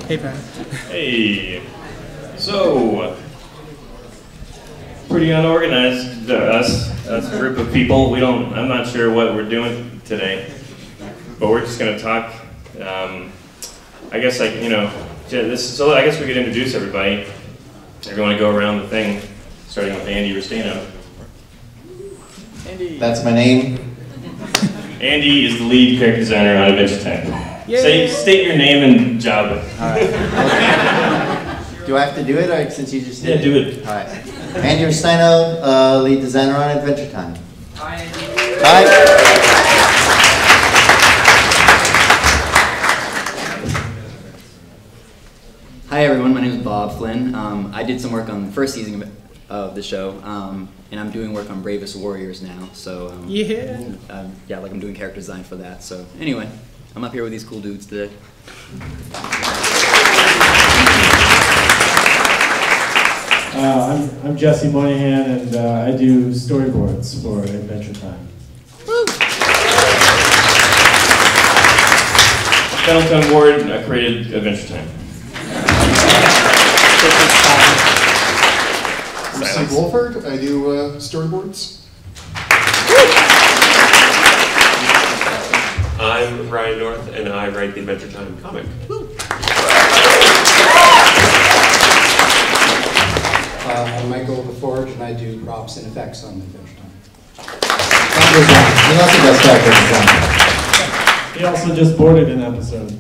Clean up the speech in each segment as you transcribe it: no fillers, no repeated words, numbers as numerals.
Hey, Pat. Hey. So, pretty unorganized, us a group of people. I'm not sure what we're doing today, but we're just gonna talk. I guess I guess we could introduce everybody. If you want to go around the thing, starting with Andy Ristaino. Andy. That's my name. Andy is the lead character designer on Adventure Time. State your name and job. All right. Do I have to do it, or since you just did it? Yeah, do it. All right. Andy Ristaino, lead designer on Adventure Time. Hi, Andy. Hi. Hi everyone, my name is Bob Flynn. I did some work on the first season of the show, and I'm doing work on Bravest Warriors now. So yeah, like I'm doing character design for that. So anyway, I'm up here with these cool dudes today. I'm Jesse Moynihan, and I do storyboards for Adventure Time. Pendleton Ward created Adventure Time. I'm Wolfhard. I do storyboards. I'm Ryan North, and I write the Adventure Time comic. I'm Michael DeForge, and I do props and effects on Adventure Time. He also just boarded an episode.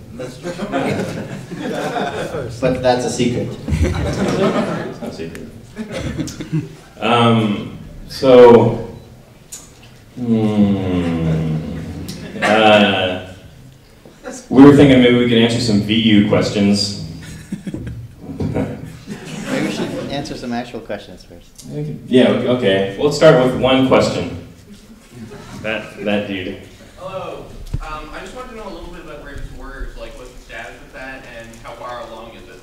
But that's a secret. It's not secret. We were thinking maybe we could answer some VU questions. Maybe we should answer some actual questions first. Yeah, okay. Well, let's start with one question. That dude. Hello. I just wanted to know a little bit about Bravest Warriors, like what's the status of that and how far along is it?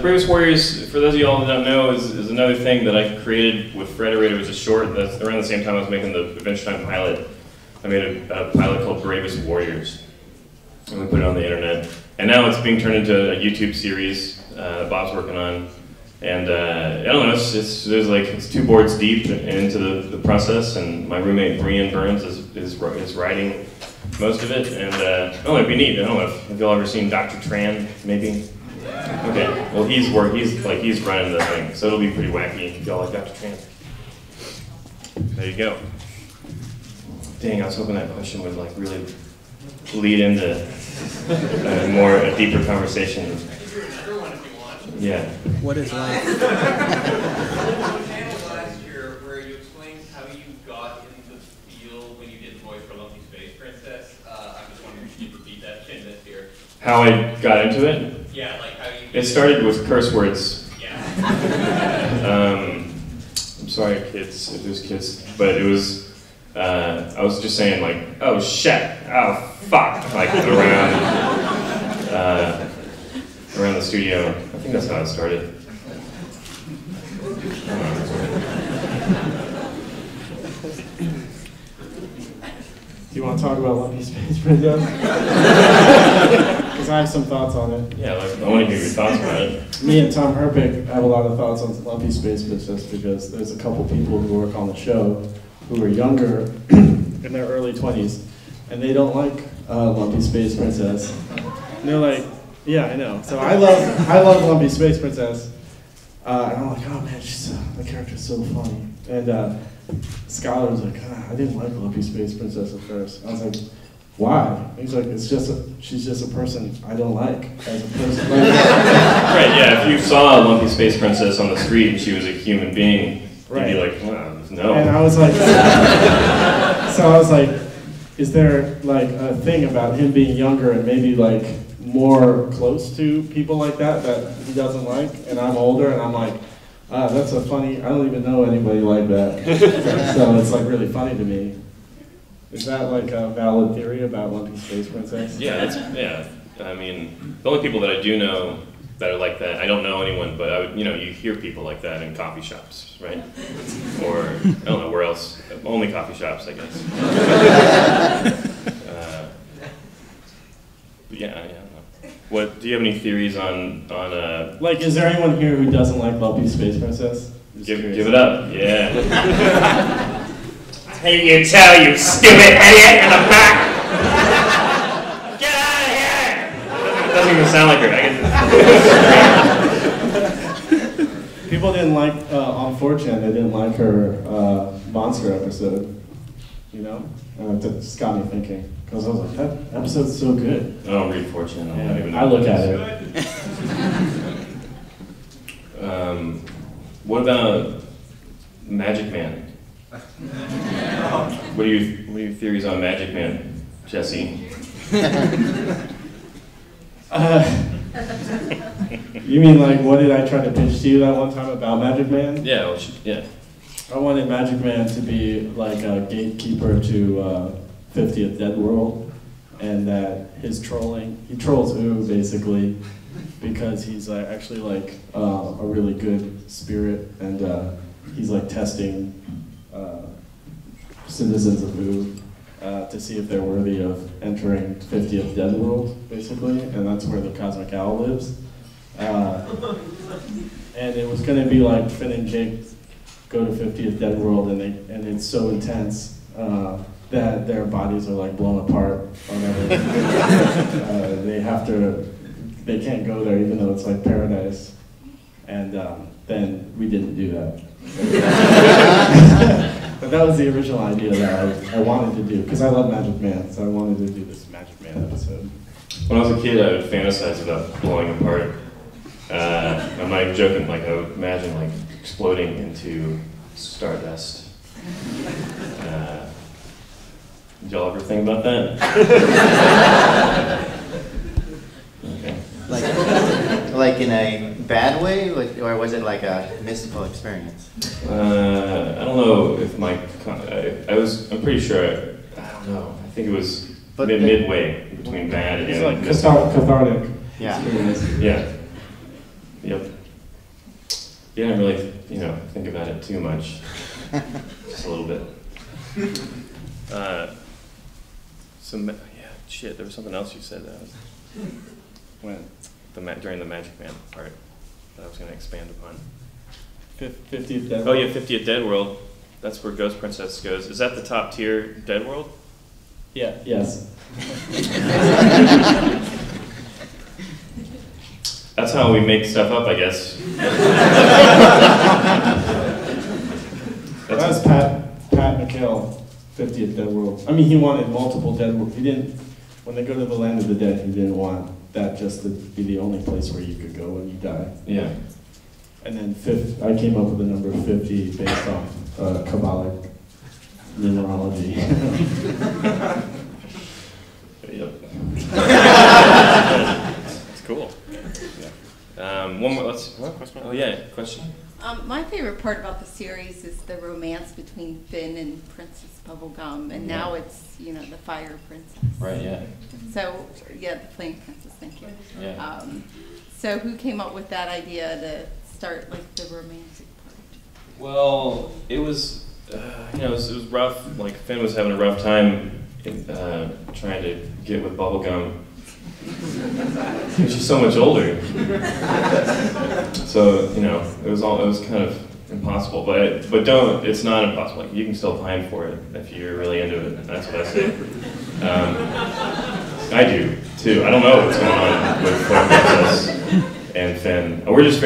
Bravest Warriors, for those of y'all that don't know, is another thing that I created with Frederator. It was a short. That's around the same time I was making the Adventure Time pilot. I made a pilot called Bravest Warriors, and we put it on the internet. And now it's being turned into a YouTube series that Bob's working on. And I don't know, it's 2 boards deep into the process, and my roommate Brian Burns is writing most of it. And it'd be neat. I don't know if y'all ever seen Dr. Tran, maybe. Okay, well he's running the thing, so it'll be pretty wacky if y'all like Dr. Tran. There you go. Dang, I was hoping that question would really lead into a deeper conversation. Yeah. What is life? There was a panel last year where you explained how you got into the field when you did voice for Lumpy Space Princess. I'm just wondering if you could repeat that in this year. How I got into it? Yeah, like how you... It started with curse words. Yeah. I'm sorry, kids, if there's kids, but it was, I was just saying oh shit, oh fuck, around the studio. I think that's how it started. Do you want to talk about Lumpy Space Princess? Because I have some thoughts on it. Yeah, I want to hear your thoughts about it. Me and Tom Herpick have a lot of thoughts on Lumpy Space Princess because there's a couple people who work on the show who are younger, in their early 20s, and they don't like Lumpy Space Princess. And they're like, yeah, I know. So I love Lumpy Space Princess, and I'm like, oh man, the character's so funny. And Skylar was like, I didn't like Lumpy Space Princess at first. I was like, why? He's like, she's just a person I don't like as a person. Right, yeah, if you saw a Lumpy Space Princess on the street and she was a human being, you'd be like, no. And I was like, so I was like, is there a thing about him being younger and maybe more close to people like that he doesn't like? And I'm older and I'm like, that's a funny, I don't even know anybody like that. So it's really funny to me. Is that a valid theory about Lumpy Space Princess? Yeah, I mean, the only people that I do know that are like that. I don't know anyone, but I would, you know, you hear people like that in coffee shops, right? Or I don't know where else. Only coffee shops, I guess. Yeah. What do you have any theories on? Like, is there anyone here who doesn't like Lumpy Space Princess? Give it up, yeah. Hey, you tell you stupid idiot in the back. Get out of here! It doesn't even sound like her. People didn't like on 4chan. They didn't like her monster episode. You know, it just got me thinking. Because I was like, that episode's so good. I don't read 4chan. I look at it. What about Magic Man? What are your theories on Magic Man, Jesse? You mean like what did I try to pitch to you that one time about Magic Man? Yeah, well, yeah. I wanted Magic Man to be like a gatekeeper to 50th Dead World, and that his trolling, he trolls Ooh basically, because he's actually like a really good spirit, and he's like testing citizens of Ooh to see if they're worthy of entering 50th Dead World, basically, and that's where the Cosmic Owl lives. And it was going to be like Finn and Jake go to 50th Dead World, and it's so intense that their bodies are like blown apart or whatever. They can't go there even though it's like paradise. And then we didn't do that. But that was the original idea that I wanted to do, because I love Magic Man, so I wanted to do this Magic Man episode. When I was a kid, I would fantasize about blowing apart. I'm not even joking, like I would imagine like exploding into stardust. Did y'all ever think about that? Okay. Like in a bad way, or was it like a mystical experience? I don't know if I'm pretty sure, I don't know, I think it was midway between bad and... It's like cathartic. Yeah. Yeah. Yep. Yeah, I didn't really, think about it too much. Just a little bit. There was something else you said during the Magic Man part that I was going to expand upon. 50th Dead World. Oh yeah, 50th Dead World. That's where Ghost Princess goes. Is that the top tier Dead World? Yeah. Yes. That's how we make stuff up, I guess. That was Pat McHale, 50th Dead World. I mean, he wanted multiple Dead Worlds. He didn't, when they go to the Land of the Dead, he didn't want that just to be the only place where you could go when you die. Yeah. And then I came up with the number 50 based on Kabbalic numerology. Yep. That's cool. One more. Question. Oh yeah, question. My favorite part about the series is the romance between Finn and Princess Bubblegum, and now it's the Fire Princess. Right. Yeah. So the Flame Princess. Thank you. Yeah. So who came up with that idea to start like the romantic part? Well, it was it was rough. Like Finn was having a rough time trying to get with Bubblegum. She's so much older. So, it was kind of impossible, but it's not impossible. Like, you can still pine for it if you're really into it. That's what I say. I do too. I don't know what's going on with Flynn Princess and Finn. We're just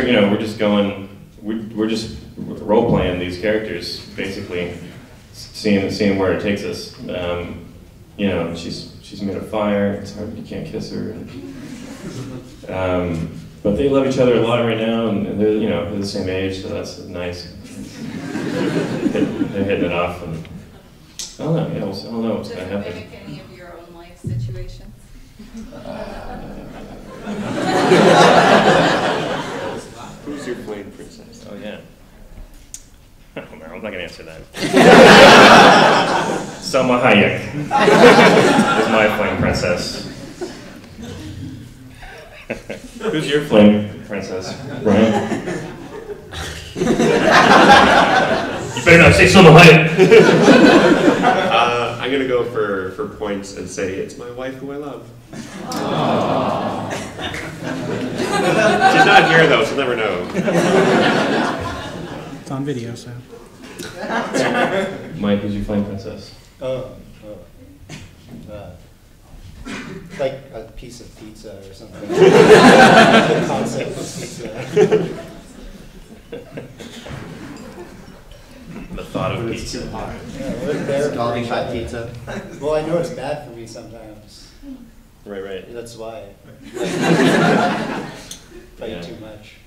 we're just role playing these characters, basically, seeing where it takes us. She's made of fire. It's hard, you can't kiss her. But they love each other a lot right now, and they're the same age, so that's nice. They're hitting it off, and I don't know. I don't know what's going to happen. Does it mimic any of your own life situations? Who's your flame princess? Oh yeah. I'm not going to answer that. Selma Hayek is my flame princess. Who's your flame princess, Brian? You better not say something like it. I'm gonna go for points and say it's my wife who I love. She's not here though, she'll never know. It's on video, so. Mike, who's your flame princess? Like a piece of pizza or something. The concept of pizza. The thought of pizza. Scalding hot pizza. Well, I know it's bad for me sometimes. Right. That's why. If I eat too much.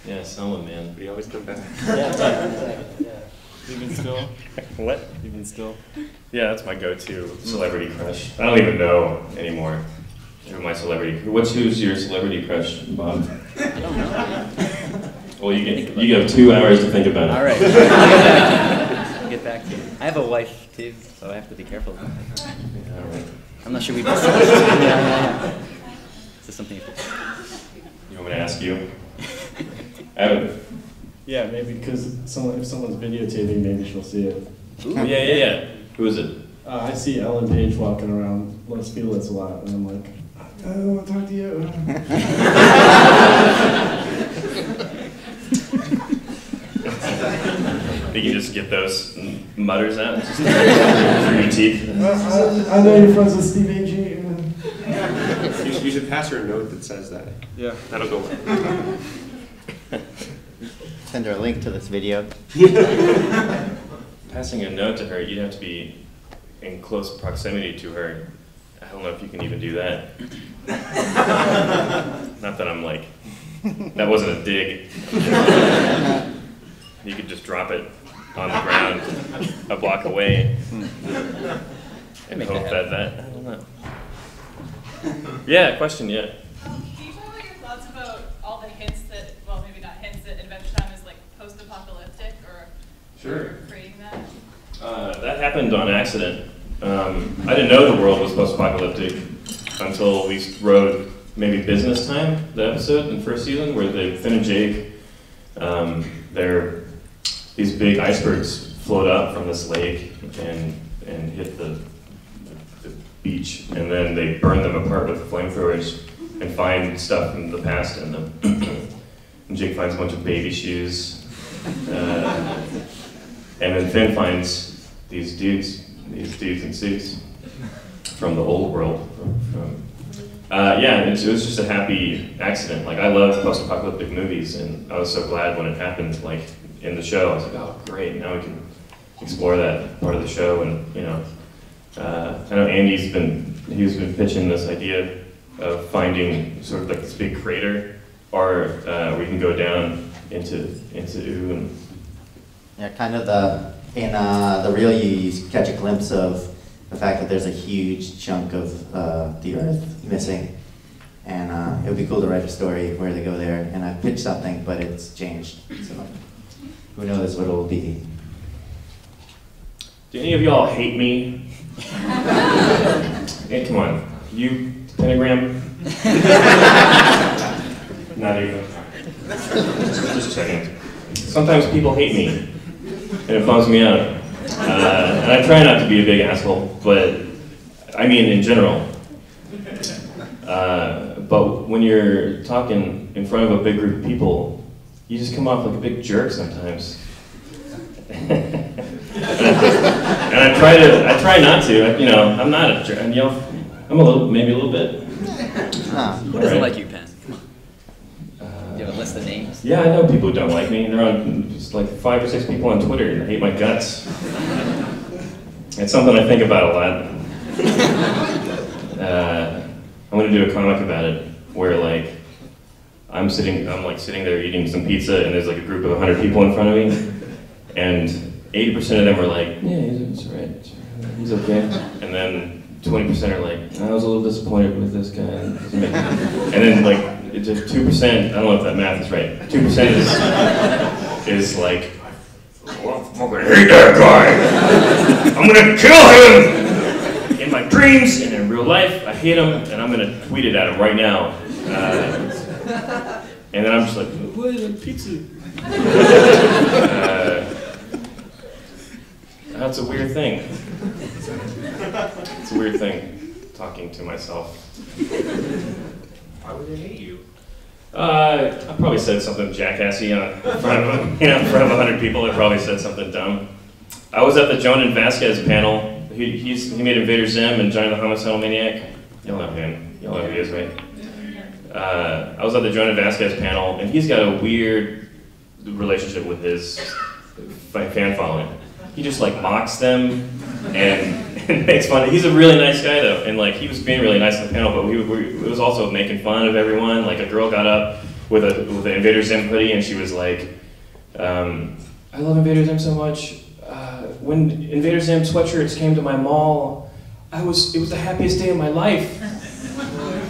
Yeah, someone, man. We always come back. Yeah, exactly. Yeah. Even still? What? Even still? Yeah, that's my go-to celebrity crush. I don't even know anymore who my celebrity. Who's your celebrity crush, Bob? I don't know. Well, you have 2 hours to think about it. All right. I'll get back to you. I have a wife too, so I have to be careful. Yeah, all right. I'm not sure we discussed. Yeah. Is this something? You want me to ask you? Evan. Yeah, maybe because if someone's videotaping, maybe she'll see it. Ooh, yeah. Who is it? I see Ellen Page walking around Los Feliz a lot, and I'm like, I don't want to talk to you. You can just get those mutters out just through your teeth. I know you're friends with Steve A.G. You should pass her a note that says that. Yeah. That'll go well. Send her a link to this video. Passing a note to her, you'd have to be in close proximity to her. I don't know if you can even do that. Not that I'm like, that wasn't a dig. You could just drop it on the ground a block away and hope that I don't know. Yeah, question, yeah. Can you talk about your thoughts about all the hints that, well, maybe not hints, that Adventure Time is like post-apocalyptic or creating that? That happened on accident. I didn't know the world was post-apocalyptic until we wrote maybe Business Time, the episode in the first season, where Finn and Jake, these big icebergs float up from this lake and hit the beach, and then they burn them apart with flamethrowers and find stuff from the past in them. And Jake finds a bunch of baby shoes, and then Finn finds these dudes in suits from the old world. It was just a happy accident. Like, I love post-apocalyptic movies, and I was so glad when it happened. Like, in the show, I was like, oh, great! Now we can explore that part of the show. And I know Andy's been pitching this idea of finding sort of like this big crater, or we can go down into Ooh and Yeah, kind of in the reel you catch a glimpse of the fact that there's a huge chunk of the Earth missing, and it would be cool to write a story where they go there. And I pitched something, but it's changed. So who knows what it will be? Do any of y'all hate me? Hey, come on, you pentagram? Not even. Just checking. Sometimes people hate me, and it bums me out. And I try not to be a big asshole, but I mean in general. But when you're talking in front of a big group of people, you just come off like a big jerk sometimes. And I try not to. I'm not a jerk. I'm maybe a little bit. Who doesn't like you, Penn? Come on. Do you have a list of names? Yeah, I know people who don't like me. There are just like 5 or 6 people on Twitter that hate my guts. It's something I think about a lot. I'm gonna do a comic about it where like I'm sitting there eating some pizza, and there's like a group of 100 people in front of me, and 80% of them are like, yeah, he's all right, he's okay, and then 20% are like, I was a little disappointed with this guy, and then like it's just 2%. I don't know if that math is right. 2% is like, well, I fucking hate that guy. I'm gonna kill him in my dreams and in real life. I hate him, and I'm gonna tweet it at him right now. And then I'm just like, what is a pizza? That's a weird thing. It's a weird thing, talking to myself. Why would they hate you? I probably said something jackassy in front of in front of 100 people. I probably said something dumb. I was at the Joan and Vasquez panel. He made Invader Zim and Johnny the Homicidal Maniac. You'll know him. You'll know who he is, right? I was at the Joan and Vasquez panel, and he's got a weird relationship with his fan following. He just like mocks them and makes fun. He's a really nice guy though, and like he was being really nice on the panel, but it was also making fun of everyone. Like a girl got up with an Invader Zim hoodie, and she was like, "I love Invader Zim so much. When Invader Zim sweatshirts came to my mall, it was the happiest day of my life."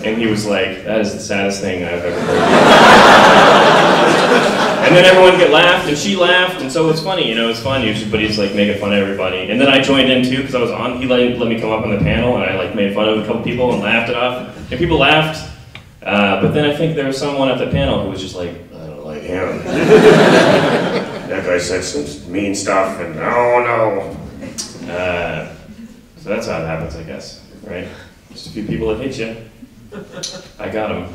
And he was like, "That is the saddest thing I've ever heard." And then everyone laughed, and she laughed, and so it was funny, it's fun usually, but he's like making fun of everybody. And then I joined in too, because I was on, he let me come up on the panel, and I like made fun of a couple people and laughed it off. And people laughed, but then I think there was someone at the panel who was just like, "I don't like him. That guy said some mean stuff, and oh no." So that's how it happens, I guess, right? Just a few people that hate you. I got him.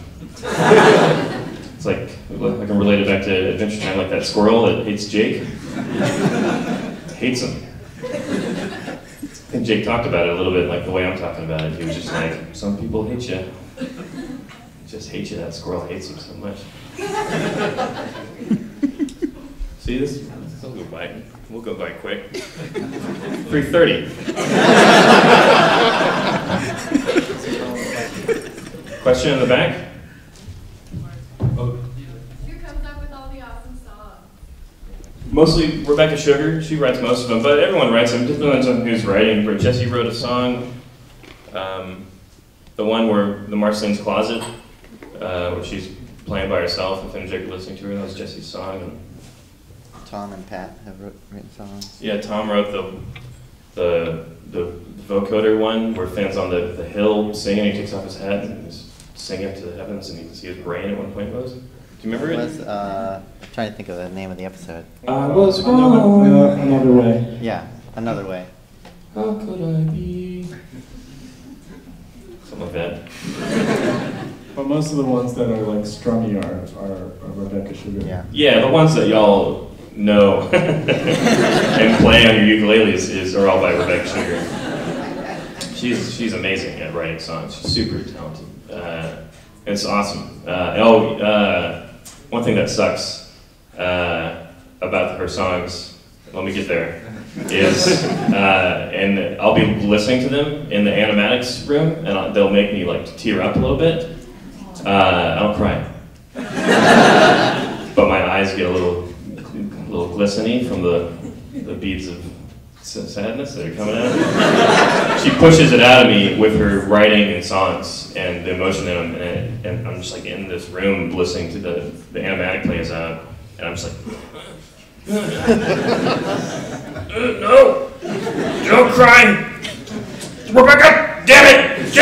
It's like, I can relate it back to Adventure Time, like that squirrel that hates Jake. Hates him. I think Jake talked about it a little bit like the way I'm talking about it. He was just like, some people hate you. Just hate you, that squirrel hates him so much. See this? We'll go by. We'll go by quick. 3:30. Question in the back? Who comes up with all the awesome songs? Mostly Rebecca Sugar. She writes most of them, but everyone writes them. It depends on who's writing. Jesse wrote a song. The one where the Marceline's Closet, where she's playing by herself and Finn and Jake are listening to her. That was Jesse's song. And Tom and Pat have written songs. yeah, Tom wrote the vocoder one where Finn's on the hill singing. He takes off his hat and he's singing to the heavens, and you can see his brain at one point. Was? Do you remember it? I'm trying to think of the name of the episode. Was wrong. Another way. Yeah, Another Way. How could I be? Something like that. But most of the ones that are like strummy are Rebecca Sugar. Yeah. Yeah, the ones that y'all know and play on your ukuleles are all by Rebecca Sugar. She's amazing at writing songs. She's super talented. It's awesome. One thing that sucks about her songs, let me get there, is, and I'll be listening to them in the animatics room, and they'll make me like tear up a little bit. I don't cry, but my eyes get a little glistening from the beads of sadness that are coming out of me. She pushes it out of me with her writing and songs and the emotion in them, and I'm just like in this room listening to the animatic plays out, and I'm just like, no, don't cry, Rebecca, damn it,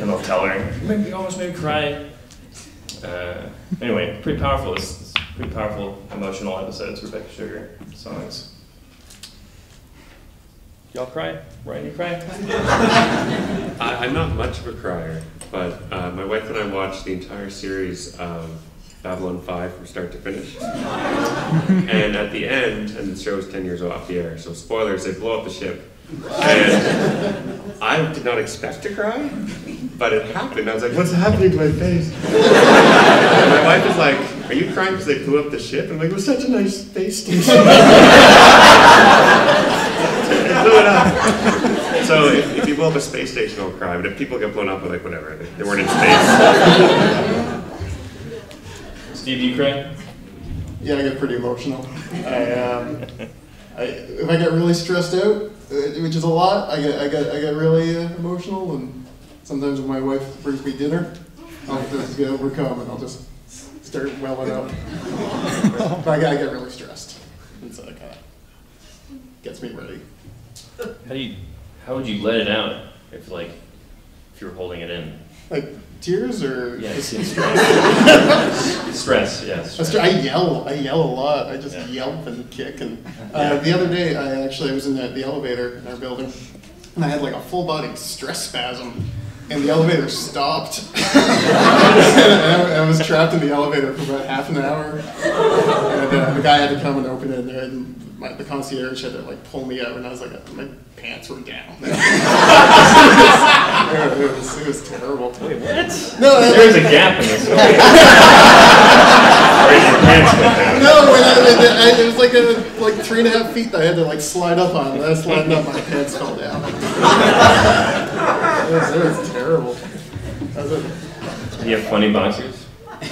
and I'll tell her, you almost made me cry. Anyway, pretty powerful. It's pretty powerful, emotional episodes. Rebecca Sugar songs. Y'all cry? Ryan, you cry? I'm not much of a crier, but my wife and I watched the entire series of Babylon 5 from start to finish. And at the end, and the show's 10 years off the air, so spoilers, they blow up the ship. And I did not expect to cry, but it happened. I was like, what's happening to my face? And my wife is like, are you crying because they blew up the ship? And I'm like, it was such a nice space station. Blew it up. So if you blow up a space station, I'll cry. But if people get blown up, I'm like, whatever. They weren't in space. Steve, you cry? Yeah, I get pretty emotional. If I get really stressed out, which is a lot, I get really emotional. And sometimes when my wife brings me dinner, I'll just get overcome and I'll just start welling up. But I get really stressed. And so it kind of gets me ready. How would you let it out if you were holding it in? Like tears or Yes, stress, yes. I yell a lot. I just yelp and kick. And the other day, I was in the elevator in our building, and I had like a full body stress spasm, and the elevator stopped. and I was trapped in the elevator for about half an hour, and the guy had to come and open it, and the concierge had to like pull me out, and I was like, my pants were down. It was terrible. Wait, what? No, there's a gap in the story. Where your pants went down. No, it was like 3.5 feet that I had to like slide up on. And I slid up, my pants fell down. It was terrible. Do you have funny boxers?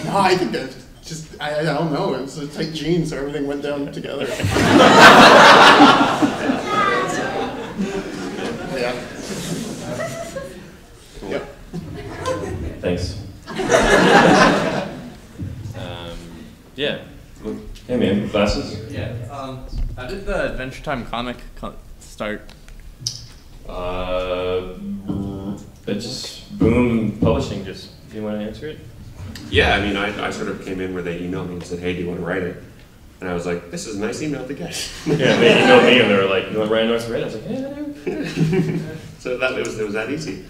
No, I think that's just, I don't know. It was a tight jeans, so everything went down together. Yeah. Yep. Thanks. Yeah. Hey man, glasses? Yeah. How did the Adventure Time comic start? It's Boom Publishing. Do you want to answer it? Yeah, I mean, I sort of came in where they emailed me and said, hey, do you want to write it? And I was like, this is a nice email to get. Yeah, they emailed me and they were like, you want Ryan North to write it? I was like, yeah. So it was that easy.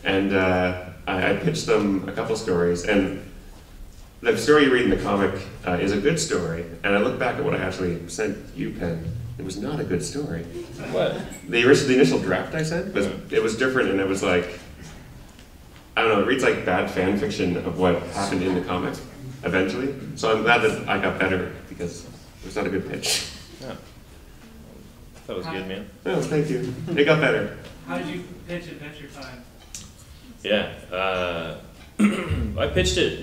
And I pitched them a couple stories, and the story you read in the comic is a good story, and I look back at what I actually sent you, Penn. It was not a good story. What? The initial draft I sent, it was different, and it was like, I don't know, it reads like bad fan fiction of what happened in the comic, eventually. So I'm glad that I got better, because it was not a good pitch. Yeah. That was good, man. Oh, thank you. It got better. How did you pitch Adventure Time? Yeah. I pitched it,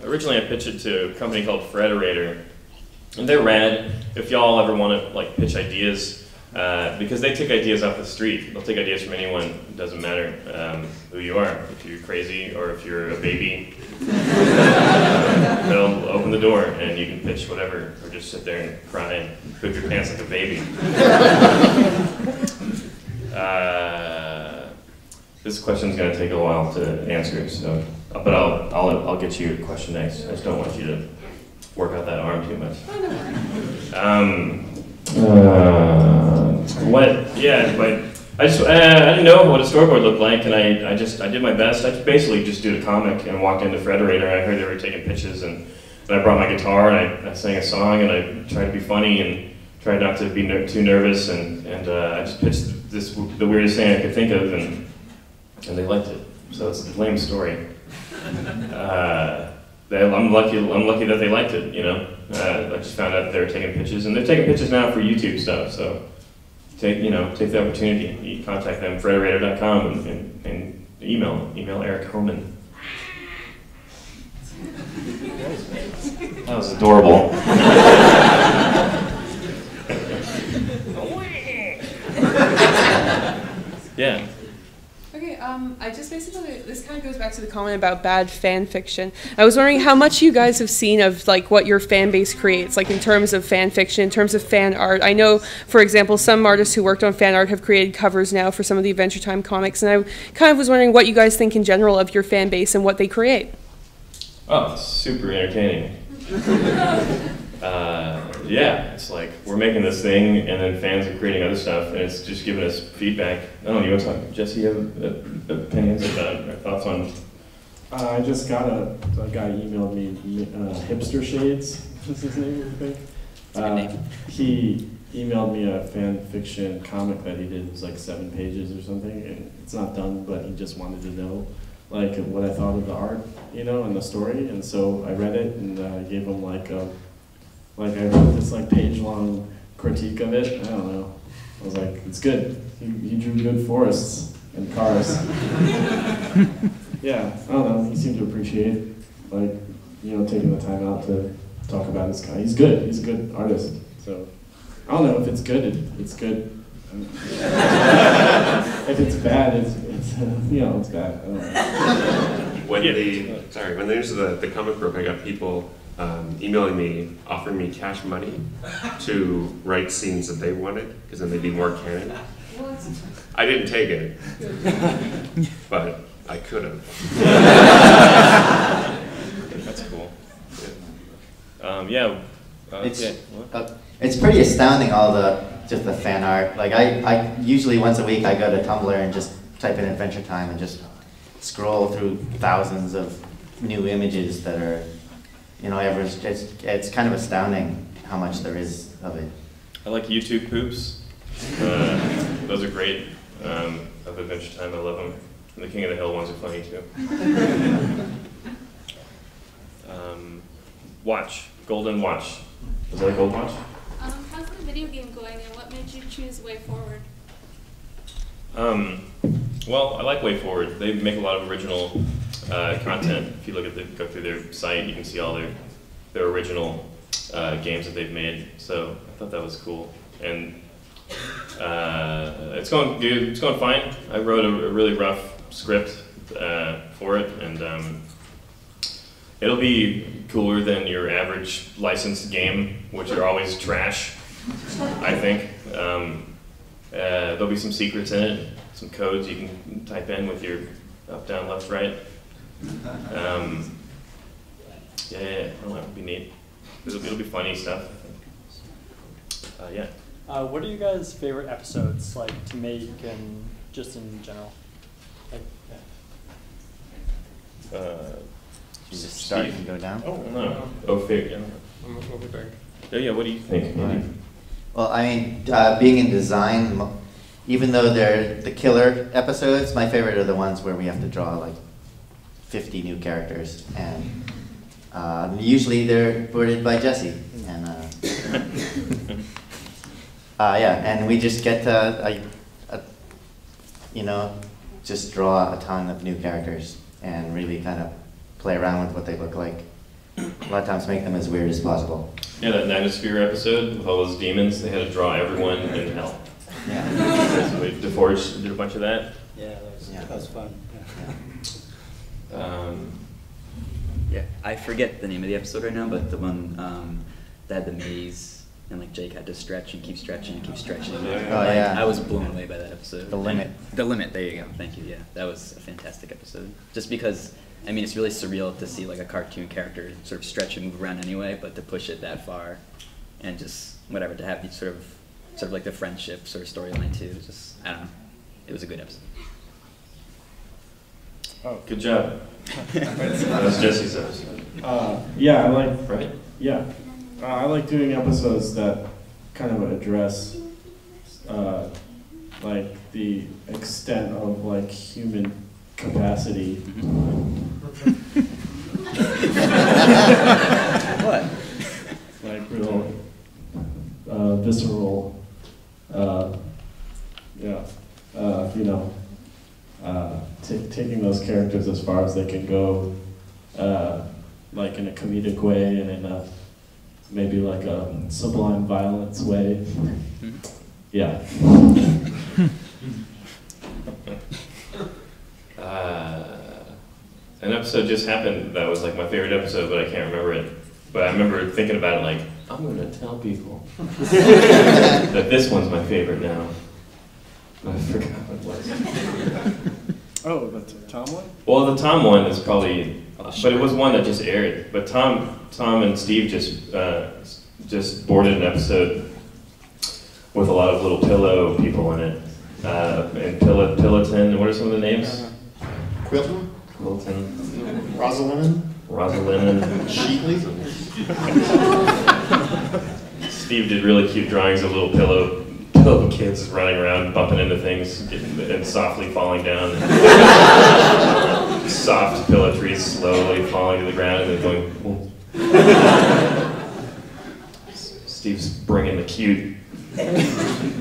originally I pitched it to a company called Frederator. And they're rad. If y'all ever want to like pitch ideas, because they take ideas off the street. They'll take ideas from anyone. It doesn't matter who you are. If you're crazy or if you're a baby, they'll open the door and you can pitch whatever, or just sit there and cry and poop your pants like a baby. This question's going to take a while to answer, so but I'll get you a question next. I just don't want you to work out that arm too much. But I didn't know what a storyboard looked like, and I did my best. I basically just did a comic and walked into Frederator. I heard they were taking pitches, and I brought my guitar and I sang a song, and I tried to be funny and tried not to be too nervous, and I just pitched the weirdest thing I could think of, and they liked it. So it's a lame story. I'm lucky that they liked it, you know. I just found out they were taking pitches, and they're taking pitches now for YouTube stuff, so take the opportunity. You contact them, frederator.com, and email Eric Homan. That was adorable. Yeah. Okay, I just basically, this kind of goes back to the comment about bad fan fiction. I was wondering how much you guys have seen of like what your fan base creates, like in terms of fan fiction, in terms of fan art. I know, for example, some artists who worked on fan art have created covers now for some of the Adventure Time comics, and I kind of was wondering what you guys think in general of your fan base and what they create. Oh, it's super entertaining. Yeah, it's like we're making this thing, and then fans are creating other stuff, and it's just giving us feedback. I don't know, you want to talk, Jesse, you have opinions about or thoughts on? I just got a guy emailed me, Hipster Shades, is his name, I think. He emailed me a fan fiction comic that he did. It was like 7 pages or something, and it's not done, but he just wanted to know like what I thought of the art, you know, and the story, and so I read it, and I gave him like I wrote this like page-long critique of it. I don't know. I was like, it's good. He drew good forests and cars. Yeah, I don't know. He seemed to appreciate, like, you know, taking the time out to talk about his guy. He's good. He's a good artist. So I don't know if it's good. It's good. If it's bad, it's you know, it's bad. I don't know. When the news of the comic broke, I got people emailing me, offering me cash money to write scenes that they wanted, because then they'd be more canon. I didn't take it, but I could have. That's cool. Yeah. It's pretty astounding, all just the fan art. Like I usually once a week I go to Tumblr and just type in Adventure Time and just scroll through thousands of new images that are, it's kind of astounding how much there is of it. I like YouTube poops. Those are great. Of Adventure Time, I love them. And the King of the Hill ones are funny too. Watch, Golden Watch. Is that a gold watch? How's the video game going, and what made you choose WayForward? Well, I like WayForward. They make a lot of original content. If you go through their site, you can see all their original games that they've made. So I thought that was cool, and it's going fine. I wrote a really rough script for it, and it'll be cooler than your average licensed game, which are always trash, I think. There'll be some secrets in it, some codes you can type in with your up, down, left, right. It'll be neat. It'll be funny stuff, I think. What are you guys' favorite episodes, like, to make and just in general? You just start and go down? Oh, no. Oh, fig. Yeah, what do you think? Right. Well, I mean, being in design, even though they're the killer episodes, my favorite are the ones where we have to draw like 50 new characters, and usually they're worded by Jesse. And and we just get to, just draw a ton of new characters and really kind of play around with what they look like. A lot of times make them as weird as possible. Yeah, that Ninosphere episode with all those demons, they had to draw everyone in hell. Yeah. DeForge did a bunch of that. Yeah, that was fun. Yeah, I forget the name of the episode right now, but the one that had the maze, and like Jake had to stretch and keep stretching and keep stretching. I was blown away by that episode. The Limit. The Limit, there you go, thank you, yeah. That was a fantastic episode. Just because, I mean, it's really surreal to see like a cartoon character sort of stretch and move around anyway, but to push it that far and just whatever, to have these sort of like the friendship sort of storyline too. Just, I don't know, it was a good episode. Oh, good job. That was Jesse's episode. Yeah, I like. Right? Yeah, I like doing episodes that kind of address like the extent of like human capacity. What? Like real visceral. Taking those characters as far as they can go, like in a comedic way and in a maybe like a sublime violence way. Yeah. An episode just happened that was like my favorite episode, but I can't remember it. But I remember thinking about it like, I'm going to tell people that this one's my favorite now. I forgot what it was. Oh, the Tom one? Well, the Tom one is probably, but it was one that just aired. But Tom and Steve just boarded an episode with a lot of little pillow people in it. And Pendleton, what are some of the names? Quilton? Quilton. Rosalind? Sheetley? Steve did really cute drawings of little pillow kids running around, bumping into things, and softly falling down. Soft pillow trees slowly falling to the ground and then going, Steve's bringing the cute.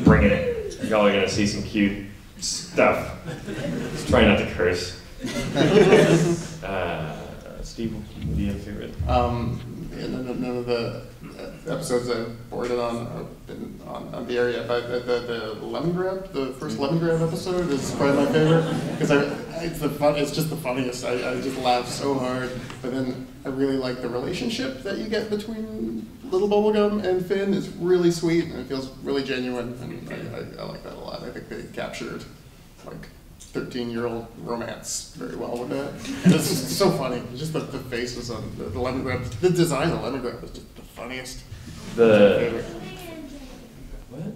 Bringing it. Y'all are going to see some cute stuff. Just try not to curse. Steve, what do you have favorite? None of the episodes I've boarded on have been on the area. But the lemon grab, the first lemon grab episode is probably my favorite because it's just the funniest. I just laugh so hard. But then I really like the relationship that you get between Little Bubblegum and Finn. It's really sweet and it feels really genuine, and I like that a lot. I think they captured like 13-year-old romance very well with that. And it's just so funny. Just the faces on the lemongrass. The design of the lemongrass was just the funniest. What?